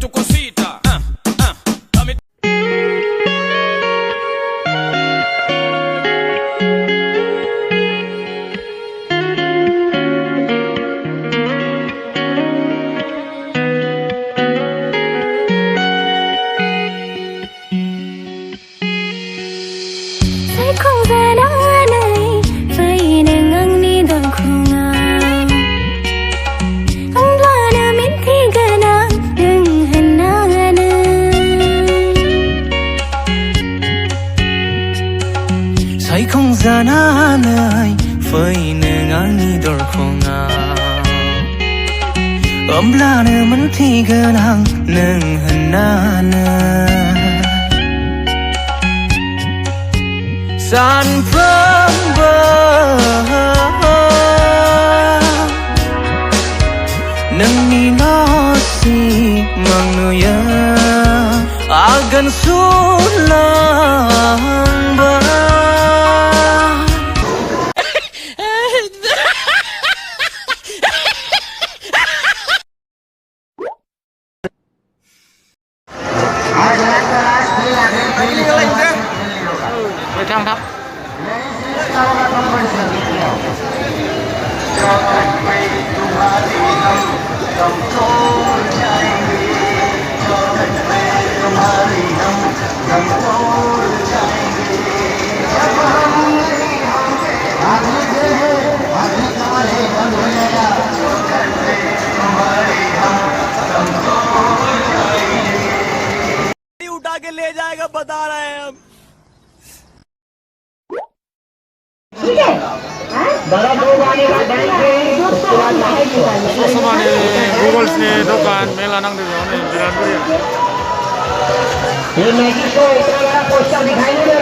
tu cosita. Dame. Sai không ra đó này vậy nên ngang ni đôi khung ngao anh lo na min thi gana đừng hẹn na na Sai không ra na nơi phơi nè ngang ni đôi khung ngao la nè mình thi gần hàng nâng hẹn na na San Prambo Nang ninasi Magnuya Agan sulang ba Về trong thấp उठा के ले जाएगा बता रहे हैं हम Sama ni Google ni dokan mela nang di sana, di Ranburi. ये Maggi को इतना बड़ा पोस्टर दिखाई नहीं दे